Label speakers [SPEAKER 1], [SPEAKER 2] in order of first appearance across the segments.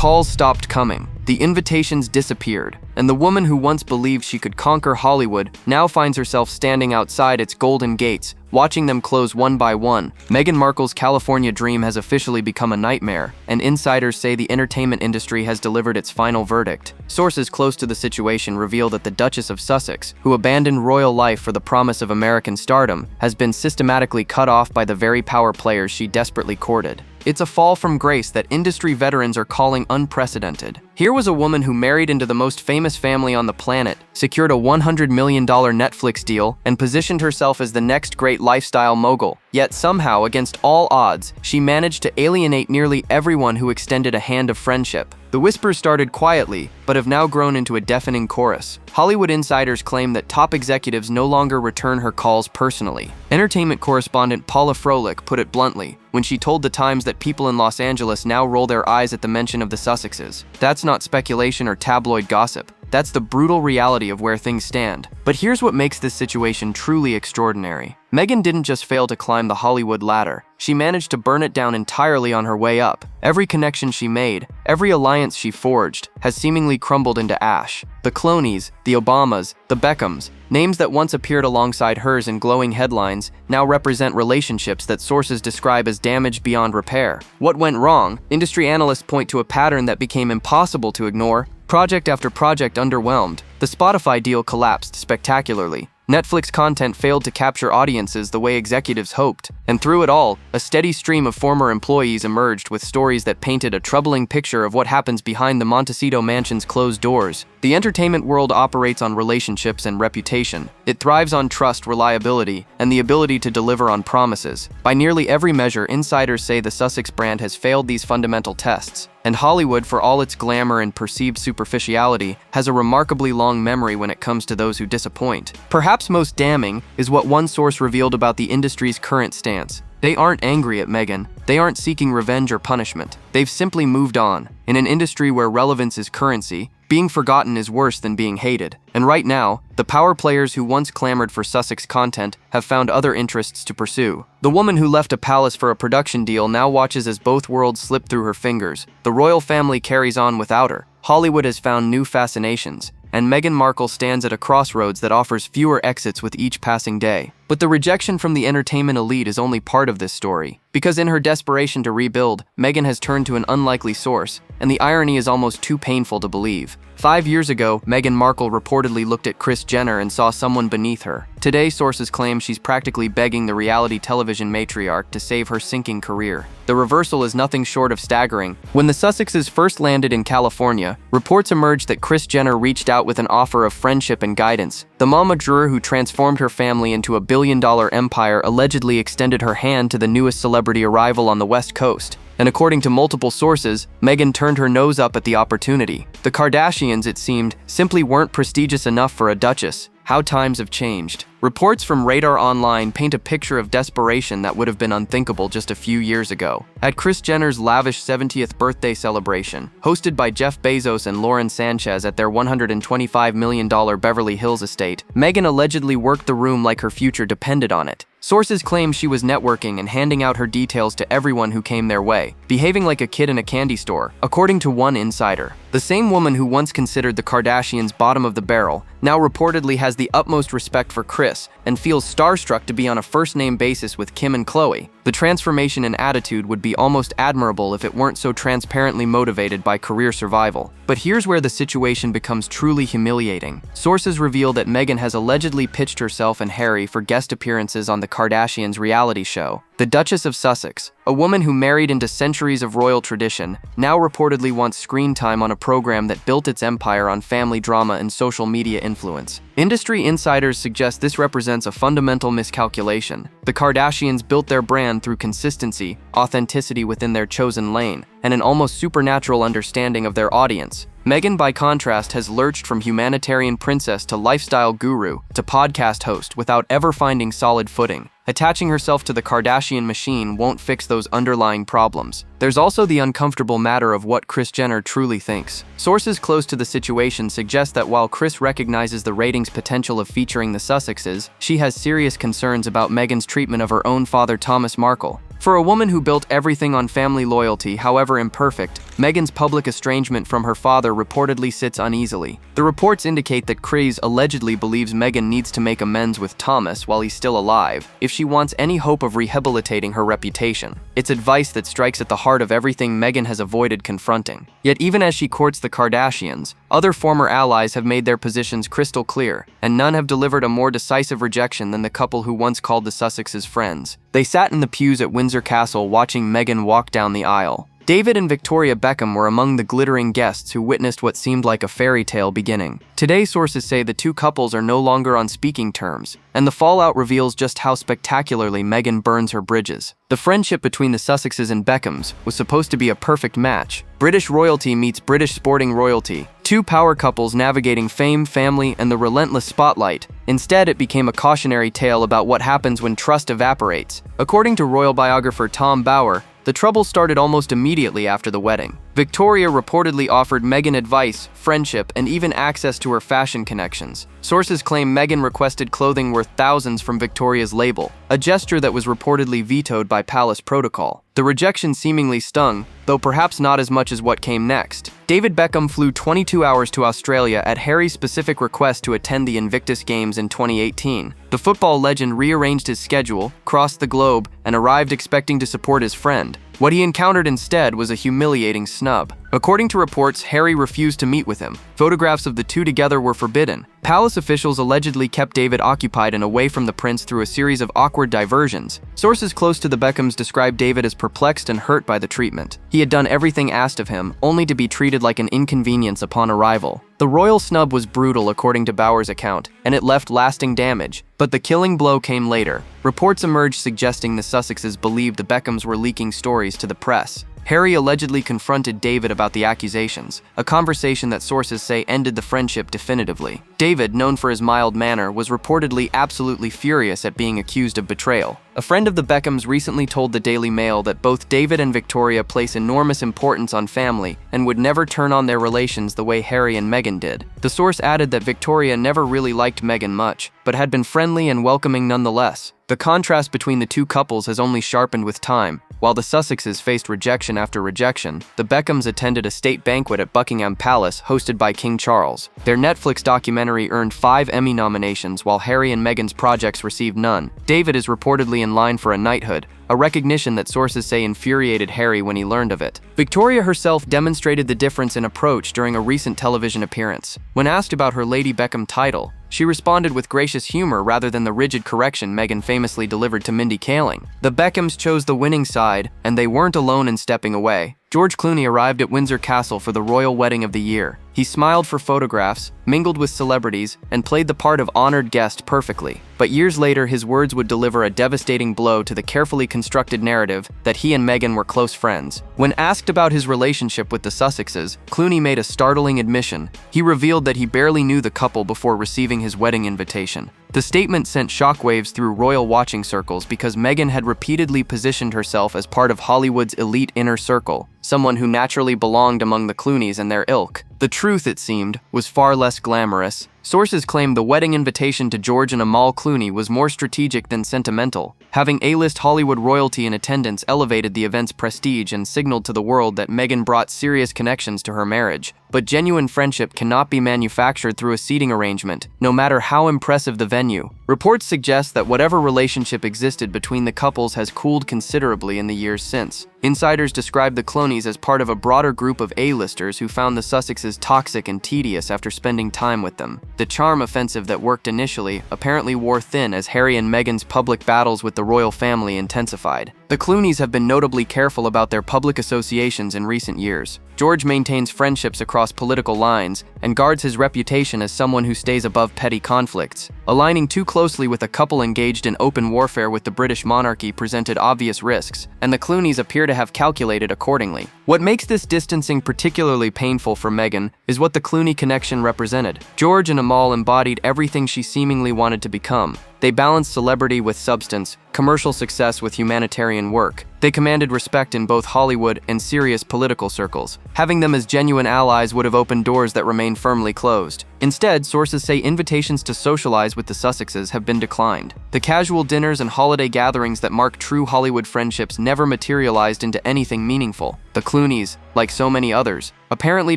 [SPEAKER 1] calls stopped coming, the invitations disappeared, and the woman who once believed she could conquer Hollywood now finds herself standing outside its golden gates, watching them close one by one. Meghan Markle's California dream has officially become a nightmare, and insiders say the entertainment industry has delivered its final verdict. Sources close to the situation reveal that the Duchess of Sussex, who abandoned royal life for the promise of American stardom, has been systematically cut off by the very power players she desperately courted. It's a fall from grace that industry veterans are calling unprecedented. Here was a woman who married into the most famous family on the planet, secured a $100 million Netflix deal, and positioned herself as the next great lifestyle mogul. Yet somehow, against all odds, she managed to alienate nearly everyone who extended a hand of friendship. The whispers started quietly, but have now grown into a deafening chorus. Hollywood insiders claim that top executives no longer return her calls personally. Entertainment correspondent Paula Froelich put it bluntly when she told The Times that people in Los Angeles now roll their eyes at the mention of the Sussexes. That's not speculation or tabloid gossip. That's the brutal reality of where things stand. But here's what makes this situation truly extraordinary. Meghan didn't just fail to climb the Hollywood ladder. She managed to burn it down entirely on her way up. Every connection she made, every alliance she forged, has seemingly crumbled into ash. The Clooneys, the Obamas, the Beckhams, names that once appeared alongside hers in glowing headlines, now represent relationships that sources describe as damaged beyond repair. What went wrong? Industry analysts point to a pattern that became impossible to ignore. Project after project underwhelmed. The Spotify deal collapsed spectacularly. Netflix content failed to capture audiences the way executives hoped. And through it all, a steady stream of former employees emerged with stories that painted a troubling picture of what happens behind the Montecito mansion's closed doors. The entertainment world operates on relationships and reputation. It thrives on trust, reliability, and the ability to deliver on promises. By nearly every measure, insiders say the Sussex brand has failed these fundamental tests. And Hollywood, for all its glamour and perceived superficiality, has a remarkably long memory when it comes to those who disappoint. Perhaps most damning is what one source revealed about the industry's current stance. They aren't angry at Meghan. They aren't seeking revenge or punishment. They've simply moved on. In an industry where relevance is currency, being forgotten is worse than being hated. And right now, the power players who once clamored for Sussex content have found other interests to pursue. The woman who left a palace for a production deal now watches as both worlds slip through her fingers. The royal family carries on without her. Hollywood has found new fascinations, and Meghan Markle stands at a crossroads that offers fewer exits with each passing day. But the rejection from the entertainment elite is only part of this story. Because in her desperation to rebuild, Meghan has turned to an unlikely source, and the irony is almost too painful to believe. 5 years ago, Meghan Markle reportedly looked at Kris Jenner and saw someone beneath her. Today, sources claim she's practically begging the reality television matriarch to save her sinking career. The reversal is nothing short of staggering. When the Sussexes first landed in California, reports emerged that Kris Jenner reached out with an offer of friendship and guidance. The mama juror who transformed her family into a billion-dollar empire allegedly extended her hand to the newest celebrity arrival on the West Coast. And according to multiple sources, Meghan turned her nose up at the opportunity. The Kardashians, it seemed, simply weren't prestigious enough for a duchess. How times have changed. Reports from Radar Online paint a picture of desperation that would have been unthinkable just a few years ago. At Kris Jenner's lavish 70th birthday celebration, hosted by Jeff Bezos and Lauren Sanchez at their $125 million Beverly Hills estate, Meghan allegedly worked the room like her future depended on it. Sources claim she was networking and handing out her details to everyone who came their way, behaving like a kid in a candy store, according to one insider. The same woman who once considered the Kardashians bottom of the barrel now reportedly has the utmost respect for Kris and feels starstruck to be on a first-name basis with Kim and Khloe. The transformation in attitude would be almost admirable if it weren't so transparently motivated by career survival. But here's where the situation becomes truly humiliating. Sources reveal that Meghan has allegedly pitched herself and Harry for guest appearances on the Kardashians' reality show. The Duchess of Sussex, a woman who married into centuries of royal tradition, now reportedly wants screen time on a program that built its empire on family drama and social media influence. Industry insiders suggest this represents a fundamental miscalculation. The Kardashians built their brand through consistency, authenticity within their chosen lane, and an almost supernatural understanding of their audience. Meghan, by contrast, has lurched from humanitarian princess to lifestyle guru to podcast host without ever finding solid footing. Attaching herself to the Kardashian machine won't fix those underlying problems. There's also the uncomfortable matter of what Kris Jenner truly thinks. Sources close to the situation suggest that while Kris recognizes the ratings potential of featuring the Sussexes, she has serious concerns about Meghan's treatment of her own father, Thomas Markle. For a woman who built everything on family loyalty, however imperfect, Meghan's public estrangement from her father reportedly sits uneasily. The reports indicate that Crumbling allegedly believes Meghan needs to make amends with Thomas while he's still alive if she wants any hope of rehabilitating her reputation. It's advice that strikes at the heart of everything Meghan has avoided confronting. Yet even as she courts the Kardashians, other former allies have made their positions crystal clear, and none have delivered a more decisive rejection than the couple who once called the Sussexes friends. They sat in the pews at Windsor Castle watching Meghan walk down the aisle. David and Victoria Beckham were among the glittering guests who witnessed what seemed like a fairy tale beginning. Today, sources say the two couples are no longer on speaking terms, and the fallout reveals just how spectacularly Meghan burns her bridges. The friendship between the Sussexes and Beckhams was supposed to be a perfect match. British royalty meets British sporting royalty. Two power couples navigating fame, family, and the relentless spotlight. Instead, it became a cautionary tale about what happens when trust evaporates. According to royal biographer Tom Bower, the trouble started almost immediately after the wedding. Victoria reportedly offered Meghan advice, friendship, and even access to her fashion connections. Sources claim Meghan requested clothing worth thousands from Victoria's label, a gesture that was reportedly vetoed by palace protocol. The rejection seemingly stung, though perhaps not as much as what came next. David Beckham flew 22 hours to Australia at Harry's specific request to attend the Invictus Games in 2018. The football legend rearranged his schedule, crossed the globe, and arrived expecting to support his friend. What he encountered instead was a humiliating snub. According to reports, Harry refused to meet with him. Photographs of the two together were forbidden. Palace officials allegedly kept David occupied and away from the prince through a series of awkward diversions. Sources close to the Beckhams described David as perplexed and hurt by the treatment. He had done everything asked of him, only to be treated like an inconvenience upon arrival. The royal snub was brutal, according to Bower's account, and it left lasting damage. But the killing blow came later. Reports emerged suggesting the Sussexes believed the Beckhams were leaking stories to the press. Harry allegedly confronted David about the accusations, a conversation that sources say ended the friendship definitively. David, known for his mild manner, was reportedly absolutely furious at being accused of betrayal. A friend of the Beckhams recently told the Daily Mail that both David and Victoria place enormous importance on family and would never turn on their relations the way Harry and Meghan did. The source added that Victoria never really liked Meghan much, but had been friendly and welcoming nonetheless. The contrast between the two couples has only sharpened with time. While the Sussexes faced rejection after rejection, the Beckhams attended a state banquet at Buckingham Palace hosted by King Charles. Their Netflix documentary earned 5 Emmy nominations, while Harry and Meghan's projects received none. David is reportedly in line for a knighthood, a recognition that sources say infuriated Harry when he learned of it. Victoria herself demonstrated the difference in approach during a recent television appearance. When asked about her Lady Beckham title, she responded with gracious humor rather than the rigid correction Meghan famously delivered to Mindy Kaling. The Beckhams chose the winning side, and they weren't alone in stepping away. George Clooney arrived at Windsor Castle for the royal wedding of the year. He smiled for photographs, mingled with celebrities, and played the part of honored guest perfectly. But years later, his words would deliver a devastating blow to the carefully constructed narrative that he and Meghan were close friends. When asked about his relationship with the Sussexes, Clooney made a startling admission. He revealed that he barely knew the couple before receiving his wedding invitation. The statement sent shockwaves through royal watching circles because Meghan had repeatedly positioned herself as part of Hollywood's elite inner circle, someone who naturally belonged among the Clooneys and their ilk. The truth, it seemed, was far less glamorous. Sources claim the wedding invitation to George and Amal Clooney was more strategic than sentimental. Having A-list Hollywood royalty in attendance elevated the event's prestige and signaled to the world that Meghan brought serious connections to her marriage. But genuine friendship cannot be manufactured through a seating arrangement, no matter how impressive the venue. Reports suggest that whatever relationship existed between the couples has cooled considerably in the years since. Insiders describe the Clooneys as part of a broader group of A-listers who found the Sussexes toxic and tedious after spending time with them. The charm offensive that worked initially apparently wore thin as Harry and Meghan's public battles with the royal family intensified. The Clooneys have been notably careful about their public associations in recent years. George maintains friendships across political lines and guards his reputation as someone who stays above petty conflicts. Aligning too closely with a couple engaged in open warfare with the British monarchy presented obvious risks, and the Clooneys appear to have calculated accordingly. What makes this distancing particularly painful for Meghan is what the Clooney connection represented. George and Amal embodied everything she seemingly wanted to become. They balanced celebrity with substance, commercial success with humanitarian work. They commanded respect in both Hollywood and serious political circles. Having them as genuine allies would have opened doors that remain firmly closed. Instead, sources say invitations to socialize with the Sussexes have been declined. The casual dinners and holiday gatherings that mark true Hollywood friendships never materialized into anything meaningful. The Clooneys, like so many others, apparently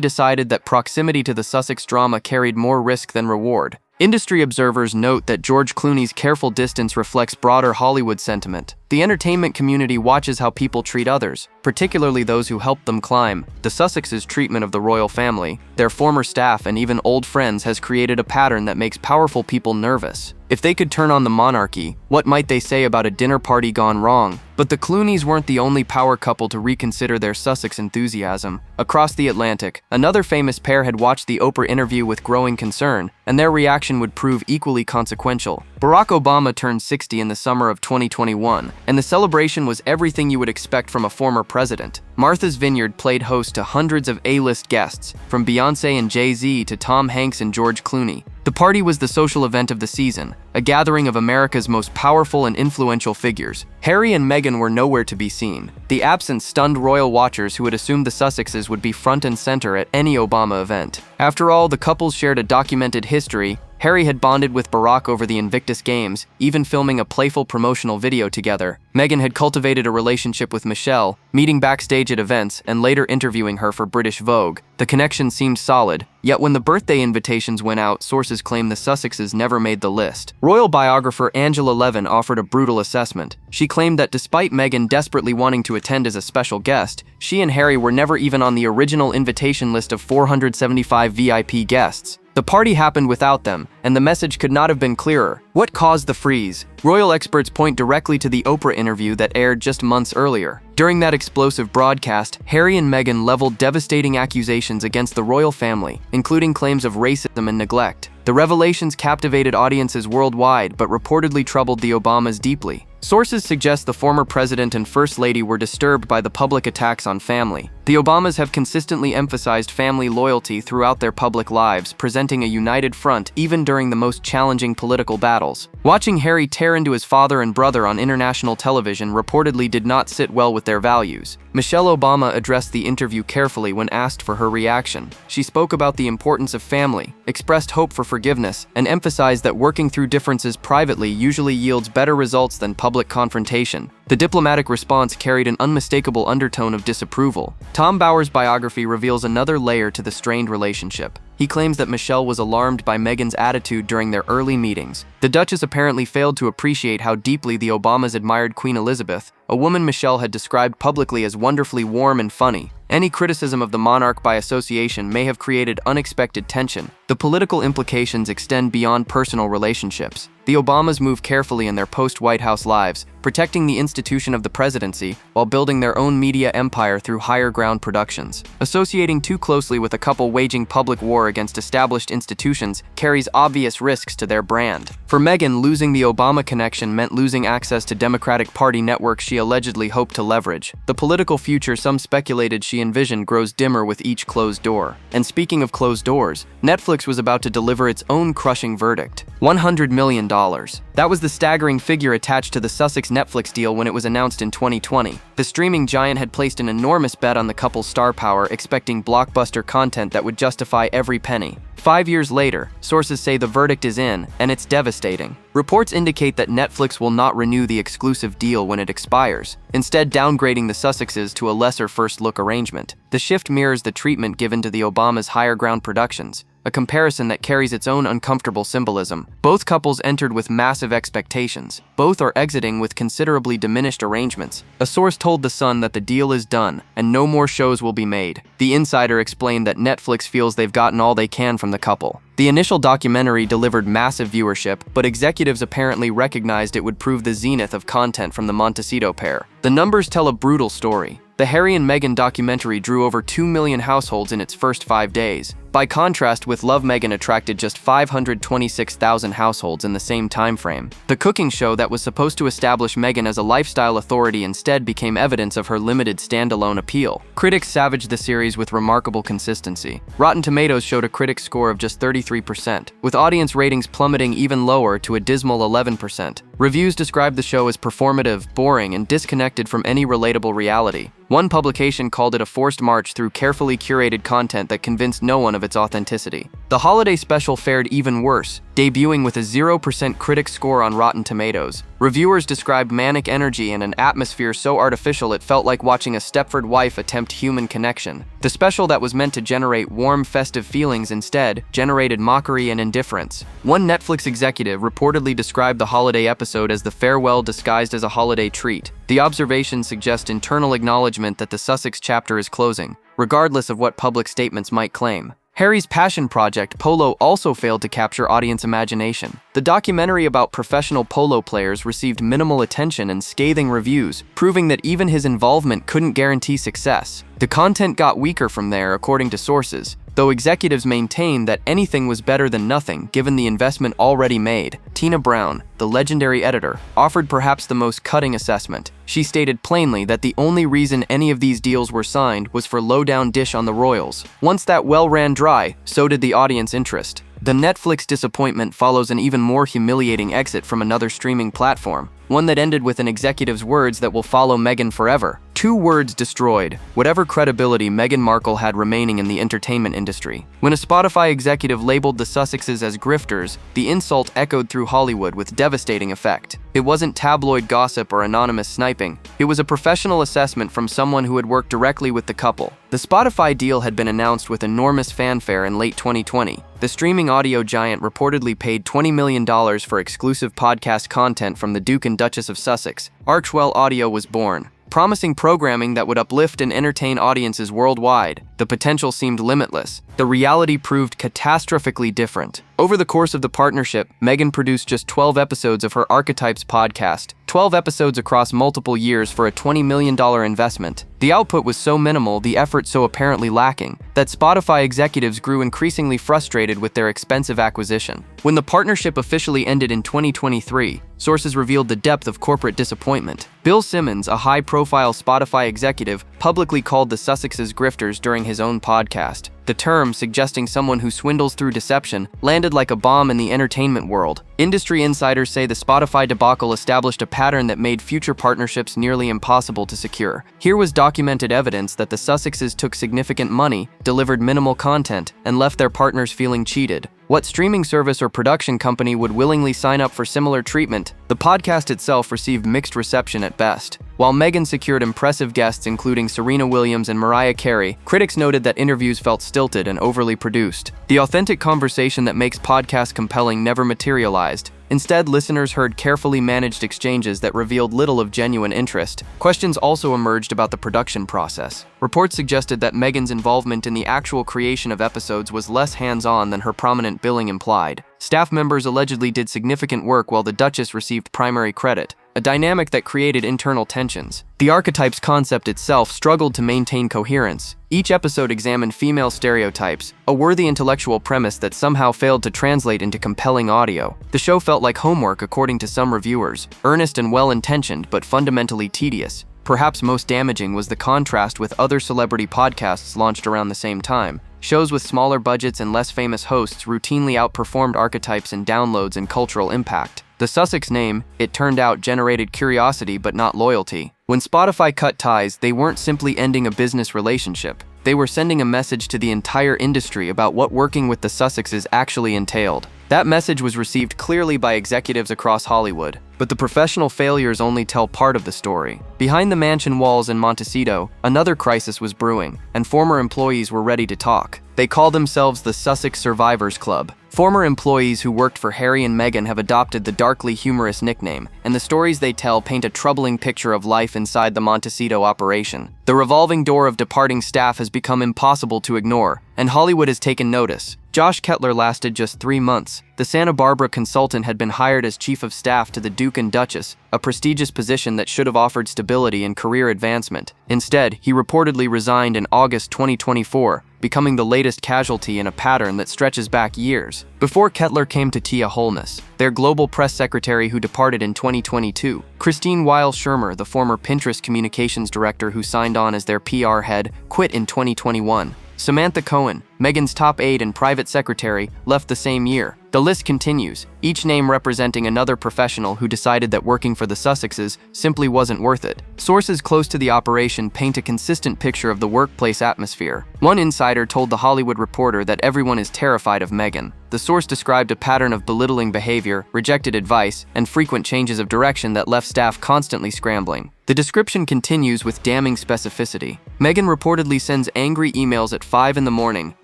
[SPEAKER 1] decided that proximity to the Sussex drama carried more risk than reward. Industry observers note that George Clooney's careful distance reflects broader Hollywood sentiment. The entertainment community watches how people treat others, particularly those who help them climb. The Sussexes' treatment of the royal family, their former staff, and even old friends has created a pattern that makes powerful people nervous. If they could turn on the monarchy, what might they say about a dinner party gone wrong? But the Clooneys weren't the only power couple to reconsider their Sussex enthusiasm. Across the Atlantic, another famous pair had watched the Oprah interview with growing concern, and their reaction would prove equally consequential. Barack Obama turned 60 in the summer of 2021, and the celebration was everything you would expect from a former president. Martha's Vineyard played host to hundreds of A-list guests, from Beyoncé and Jay-Z to Tom Hanks and George Clooney. The party was the social event of the season, a gathering of America's most powerful and influential figures. Harry and Meghan were nowhere to be seen. The absence stunned royal watchers who had assumed the Sussexes would be front and center at any Obama event. After all, the couples shared a documented history. Harry had bonded with Barack over the Invictus Games, even filming a playful promotional video together. Meghan had cultivated a relationship with Michelle, meeting backstage at events and later interviewing her for British Vogue. The connection seemed solid, yet when the birthday invitations went out, sources claim the Sussexes never made the list. Royal biographer Angela Levin offered a brutal assessment. She claimed that despite Meghan desperately wanting to attend as a special guest, she and Harry were never even on the original invitation list of 475 VIP guests. The party happened without them, and the message could not have been clearer. What caused the freeze? Royal experts point directly to the Oprah interview that aired just months earlier. During that explosive broadcast, Harry and Meghan leveled devastating accusations against the royal family, including claims of racism and neglect. The revelations captivated audiences worldwide, but reportedly troubled the Obamas deeply. Sources suggest the former president and first lady were disturbed by the public attacks on family. The Obamas have consistently emphasized family loyalty throughout their public lives, presenting a united front even during the most challenging political battles. Watching Harry tear into his father and brother on international television reportedly did not sit well with their values. Michelle Obama addressed the interview carefully when asked for her reaction. She spoke about the importance of family, expressed hope for forgiveness, and emphasized that working through differences privately usually yields better results than public confrontation. The diplomatic response carried an unmistakable undertone of disapproval. Tom Bower's biography reveals another layer to the strained relationship. He claims that Michelle was alarmed by Meghan's attitude during their early meetings. The Duchess apparently failed to appreciate how deeply the Obamas admired Queen Elizabeth, a woman Michelle had described publicly as wonderfully warm and funny. Any criticism of the monarch by association may have created unexpected tension. The political implications extend beyond personal relationships. The Obamas move carefully in their post-White House lives, protecting the institution of the presidency while building their own media empire through higher ground productions. Associating too closely with a couple waging public war against established institutions carries obvious risks to their brand. For Meghan, losing the Obama connection meant losing access to Democratic Party networks she allegedly hoped to leverage. The political future some speculated she envisioned grows dimmer with each closed door. And speaking of closed doors, Netflix was about to deliver its own crushing verdict: $100 million. That was the staggering figure attached to the Sussex Netflix deal when it was announced in 2020. The streaming giant had placed an enormous bet on the couple's star power, expecting blockbuster content that would justify every penny. 5 years later, sources say the verdict is in, and it's devastating. Reports indicate that Netflix will not renew the exclusive deal when it expires, instead downgrading the Sussexes to a lesser first-look arrangement. The shift mirrors the treatment given to the Obamas' higher ground productions, a comparison that carries its own uncomfortable symbolism. Both couples entered with massive expectations. Both are exiting with considerably diminished arrangements. A source told The Sun that the deal is done, and no more shows will be made. The insider explained that Netflix feels they've gotten all they can from the couple. The initial documentary delivered massive viewership, but executives apparently recognized it would prove the zenith of content from the Montecito pair. The numbers tell a brutal story. The Harry and Meghan documentary drew over 2 million households in its first 5 days. By contrast, With Love Meghan attracted just 526,000 households in the same time frame. The cooking show that was supposed to establish Meghan as a lifestyle authority instead became evidence of her limited standalone appeal. Critics savaged the series with remarkable consistency. Rotten Tomatoes showed a critic score of just 33%, 33%, with audience ratings plummeting even lower to a dismal 11%. Reviews described the show as performative, boring, and disconnected from any relatable reality. One publication called it a forced march through carefully curated content that convinced no one of its authenticity. The holiday special fared even worse, debuting with a 0% critic score on Rotten Tomatoes. Reviewers described manic energy and an atmosphere so artificial it felt like watching a Stepford wife attempt human connection. The special that was meant to generate warm, festive feelings instead generated mockery and indifference. One Netflix executive reportedly described the holiday episode as the farewell disguised as a holiday treat. The observations suggest internal acknowledgement that the Sussex chapter is closing, regardless of what public statements might claim. Harry's passion project, polo, also failed to capture audience imagination. The documentary about professional polo players received minimal attention and scathing reviews, proving that even his involvement couldn't guarantee success. The content got weaker from there, according to sources, though executives maintained that anything was better than nothing given the investment already made. Tina Brown, the legendary editor, offered perhaps the most cutting assessment. She stated plainly that the only reason any of these deals were signed was for low-down dish on the royals. Once that well ran dry, so did the audience interest. The Netflix disappointment follows an even more humiliating exit from another streaming platform, one that ended with an executive's words that will follow Meghan forever. 2 words destroyed whatever credibility Meghan Markle had remaining in the entertainment industry. When a Spotify executive labeled the Sussexes as grifters, the insult echoed through Hollywood with devastating effect. It wasn't tabloid gossip or anonymous sniping. It was a professional assessment from someone who had worked directly with the couple. The Spotify deal had been announced with enormous fanfare in late 2020. The streaming audio giant reportedly paid $20 million for exclusive podcast content from the Duke and Duchess of Sussex. Archwell Audio was born, promising programming that would uplift and entertain audiences worldwide. The potential seemed limitless. The reality proved catastrophically different. Over the course of the partnership, Meghan produced just 12 episodes of her Archetypes podcast, 12 episodes across multiple years for a $20 million investment. The output was so minimal, the effort so apparently lacking, that Spotify executives grew increasingly frustrated with their expensive acquisition. When the partnership officially ended in 2023, sources revealed the depth of corporate disappointment. Bill Simmons, a high-profile Spotify executive, publicly called the Sussexes grifters during his own podcast. The term, suggesting someone who swindles through deception, landed like a bomb in the entertainment world. Industry insiders say the Spotify debacle established a pattern that made future partnerships nearly impossible to secure. Here was documented evidence that the Sussexes took significant money, delivered minimal content, and left their partners feeling cheated. What streaming service or production company would willingly sign up for similar treatment? The podcast itself received mixed reception at best. While Meghan secured impressive guests including Serena Williams and Mariah Carey, critics noted that interviews felt stilted and overly produced. The authentic conversation that makes podcasts compelling never materialized. Instead, listeners heard carefully managed exchanges that revealed little of genuine interest. Questions also emerged about the production process. Reports suggested that Meghan's involvement in the actual creation of episodes was less hands-on than her prominent billing implied. Staff members allegedly did significant work while the Duchess received primary credit, a dynamic that created internal tensions. The Archetypes concept itself struggled to maintain coherence. Each episode examined female stereotypes, a worthy intellectual premise that somehow failed to translate into compelling audio. The show felt like homework according to some reviewers, earnest and well-intentioned but fundamentally tedious. Perhaps most damaging was the contrast with other celebrity podcasts launched around the same time. Shows with smaller budgets and less famous hosts routinely outperformed Archetypes in downloads and cultural impact. The Sussex name, it turned out, generated curiosity but not loyalty. When Spotify cut ties, they weren't simply ending a business relationship. They were sending a message to the entire industry about what working with the Sussexes actually entailed. That message was received clearly by executives across Hollywood, but the professional failures only tell part of the story. Behind the mansion walls in Montecito, another crisis was brewing, and former employees were ready to talk. They call themselves the Sussex Survivors Club. Former employees who worked for Harry and Meghan have adopted the darkly humorous nickname, and the stories they tell paint a troubling picture of life inside the Montecito operation. The revolving door of departing staff has become impossible to ignore, and Hollywood has taken notice. Josh Kettler lasted just 3 months. The Santa Barbara consultant had been hired as chief of staff to the Duke and Duchess, a prestigious position that should have offered stability and career advancement. Instead, he reportedly resigned in August 2024, becoming the latest casualty in a pattern that stretches back years. Before Kettler came to Tia Holness, their global press secretary who departed in 2022, Christine Weil-Schirmer, the former Pinterest communications director who signed on as their PR head, quit in 2021. Samantha Cohen, Meghan's top aide and private secretary, left the same year. The list continues, each name representing another professional who decided that working for the Sussexes simply wasn't worth it. Sources close to the operation paint a consistent picture of the workplace atmosphere. One insider told The Hollywood Reporter that everyone is terrified of Meghan. The source described a pattern of belittling behavior, rejected advice, and frequent changes of direction that left staff constantly scrambling. The description continues with damning specificity. Meghan reportedly sends angry emails at 5 in the morning,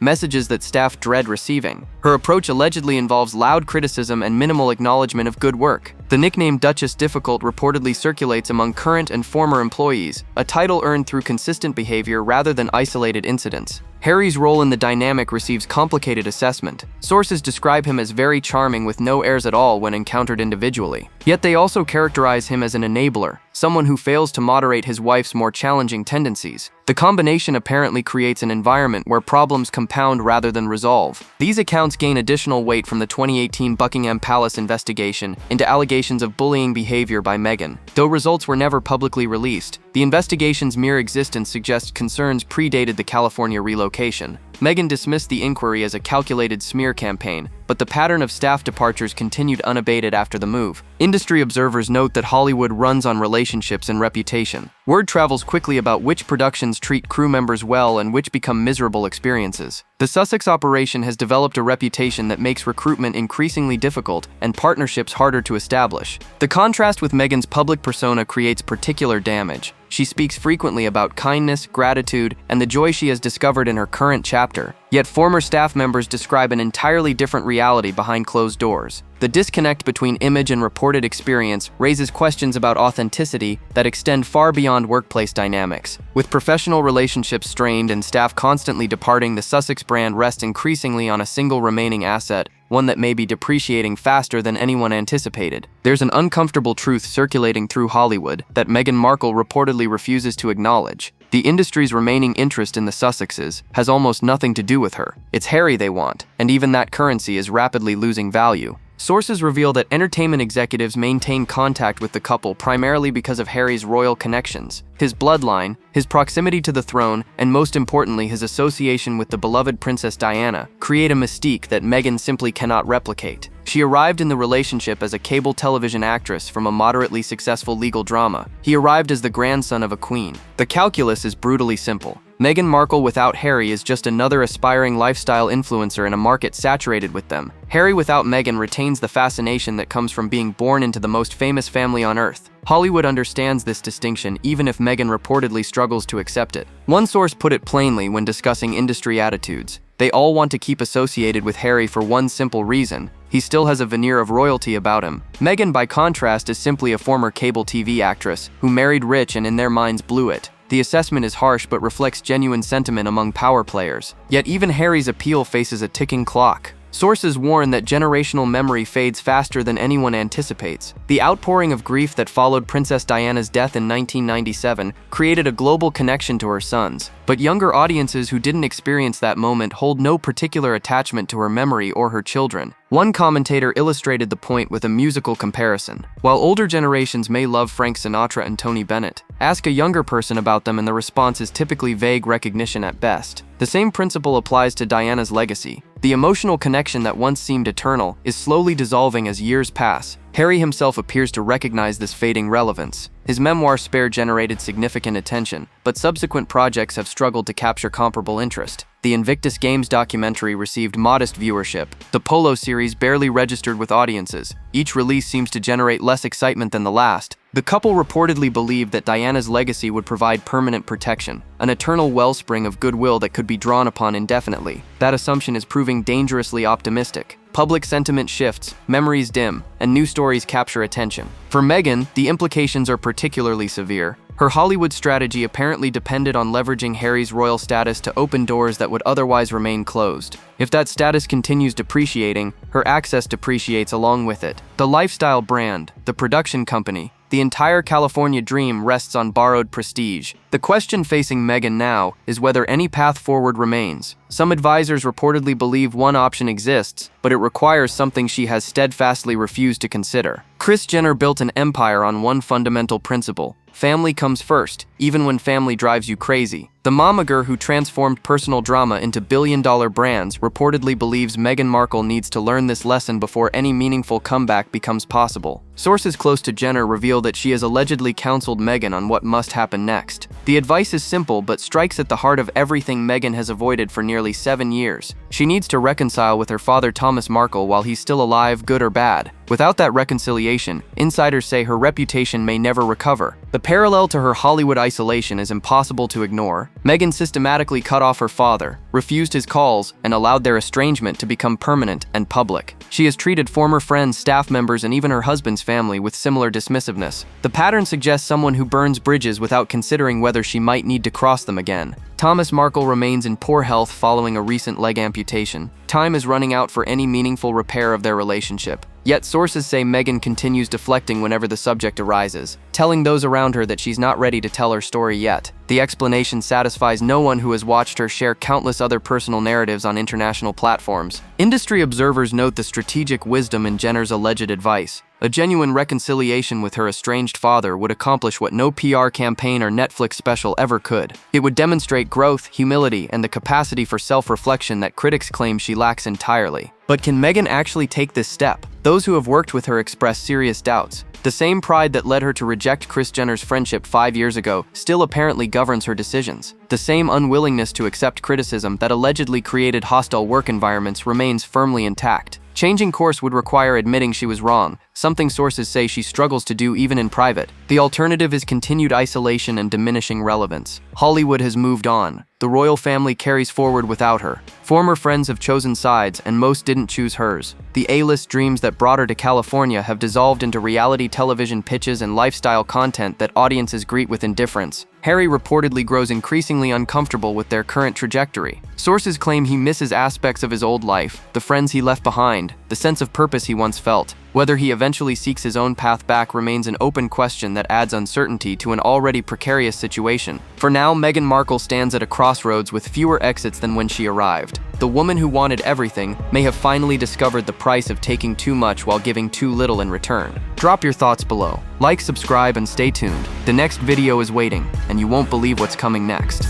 [SPEAKER 1] messages that staff dread receiving. Her approach allegedly involves loud criticism and minimal acknowledgement of good work. The nickname Duchess Difficult reportedly circulates among current and former employees, a title earned through consistent behavior rather than isolated incidents. Harry's role in the dynamic receives complicated assessment. Sources describe him as very charming with no airs at all when encountered individually. Yet they also characterize him as an enabler, someone who fails to moderate his wife's more challenging tendencies. The combination apparently creates an environment where problems compound rather than resolve. These accounts gain additional weight from the 2018 Buckingham Palace investigation into allegations of bullying behavior by Meghan. Though results were never publicly released, the investigation's mere existence suggests concerns predated the California relocation. Meghan dismissed the inquiry as a calculated smear campaign, but the pattern of staff departures continued unabated after the move. Industry observers note that Hollywood runs on relationships and reputation. Word travels quickly about which productions treat crew members well and which become miserable experiences. The Sussex operation has developed a reputation that makes recruitment increasingly difficult and partnerships harder to establish. The contrast with Meghan's public persona creates particular damage. She speaks frequently about kindness, gratitude, and the joy she has discovered in her current chapter. Yet former staff members describe an entirely different reality behind closed doors. The disconnect between image and reported experience raises questions about authenticity that extend far beyond workplace dynamics. With professional relationships strained and staff constantly departing, the Sussex brand rests increasingly on a single remaining asset, one that may be depreciating faster than anyone anticipated. There's an uncomfortable truth circulating through Hollywood that Meghan Markle reportedly refuses to acknowledge. The industry's remaining interest in the Sussexes has almost nothing to do with her. It's Harry they want, and even that currency is rapidly losing value. Sources reveal that entertainment executives maintain contact with the couple primarily because of Harry's royal connections, his bloodline, his proximity to the throne, and most importantly, his association with the beloved Princess Diana, create a mystique that Meghan simply cannot replicate. She arrived in the relationship as a cable television actress from a moderately successful legal drama. He arrived as the grandson of a queen. The calculus is brutally simple. Meghan Markle without Harry is just another aspiring lifestyle influencer in a market saturated with them. Harry without Meghan retains the fascination that comes from being born into the most famous family on earth. Hollywood understands this distinction even if Meghan reportedly struggles to accept it. One source put it plainly when discussing industry attitudes. They all want to keep associated with Harry for one simple reason: he still has a veneer of royalty about him. Meghan, by contrast, is simply a former cable TV actress who married rich and in their minds blew it. The assessment is harsh but reflects genuine sentiment among power players. Yet even Harry's appeal faces a ticking clock. Sources warn that generational memory fades faster than anyone anticipates. The outpouring of grief that followed Princess Diana's death in 1997 created a global connection to her sons, but younger audiences who didn't experience that moment hold no particular attachment to her memory or her children. One commentator illustrated the point with a musical comparison. While older generations may love Frank Sinatra and Tony Bennett, ask a younger person about them and the response is typically vague recognition at best. The same principle applies to Diana's legacy. The emotional connection that once seemed eternal is slowly dissolving as years pass. Harry himself appears to recognize this fading relevance. His memoir Spare generated significant attention, but subsequent projects have struggled to capture comparable interest. The Invictus Games documentary received modest viewership. The Polo series barely registered with audiences. Each release seems to generate less excitement than the last. The couple reportedly believed that Diana's legacy would provide permanent protection, an eternal wellspring of goodwill that could be drawn upon indefinitely. That assumption is proving dangerously optimistic. Public sentiment shifts, memories dim, and new stories capture attention. For Meghan, the implications are particularly severe. Her Hollywood strategy apparently depended on leveraging Harry's royal status to open doors that would otherwise remain closed. If that status continues depreciating, her access depreciates along with it. The lifestyle brand, the production company, the entire California dream rests on borrowed prestige. The question facing Meghan now is whether any path forward remains. Some advisors reportedly believe one option exists, but it requires something she has steadfastly refused to consider. Kris Jenner built an empire on one fundamental principle: family comes first, even when family drives you crazy. The momager who transformed personal drama into billion-dollar brands reportedly believes Meghan Markle needs to learn this lesson before any meaningful comeback becomes possible. Sources close to Jenner reveal that she has allegedly counseled Meghan on what must happen next. The advice is simple but strikes at the heart of everything Meghan has avoided for nearly 7 years. She needs to reconcile with her father Thomas Markle while he's still alive, good or bad. Without that reconciliation, insiders say her reputation may never recover. The parallel to her Hollywood isolation is impossible to ignore. Meghan systematically cut off her father, refused his calls, and allowed their estrangement to become permanent and public. She has treated former friends, staff members, and even her husband's family with similar dismissiveness. The pattern suggests someone who burns bridges without considering whether she might need to cross them again. Thomas Markle remains in poor health following a recent leg amputation. Time is running out for any meaningful repair of their relationship. Yet sources say Meghan continues deflecting whenever the subject arises, telling those around her that she's not ready to tell her story yet. The explanation satisfies no one who has watched her share countless other personal narratives on international platforms. Industry observers note the strategic wisdom in Jenner's alleged advice. A genuine reconciliation with her estranged father would accomplish what no PR campaign or Netflix special ever could. It would demonstrate growth, humility, and the capacity for self-reflection that critics claim she lacks entirely. But can Meghan actually take this step? Those who have worked with her express serious doubts. The same pride that led her to reject Kris Jenner's friendship 5 years ago still apparently governs her decisions. The same unwillingness to accept criticism that allegedly created hostile work environments remains firmly intact. Changing course would require admitting she was wrong, something sources say she struggles to do even in private. The alternative is continued isolation and diminishing relevance. Hollywood has moved on. The royal family carries forward without her. Former friends have chosen sides, and most didn't choose hers. The A-list dreams that brought her to California have dissolved into reality television pitches and lifestyle content that audiences greet with indifference. Harry reportedly grows increasingly uncomfortable with their current trajectory. Sources claim he misses aspects of his old life, the friends he left behind, the sense of purpose he once felt. Whether he eventually seeks his own path back remains an open question that adds uncertainty to an already precarious situation. For now, Meghan Markle stands at a crossroads with fewer exits than when she arrived. The woman who wanted everything may have finally discovered the price of taking too much while giving too little in return. Drop your thoughts below. Like, subscribe, and stay tuned. The next video is waiting, and you won't believe what's coming next.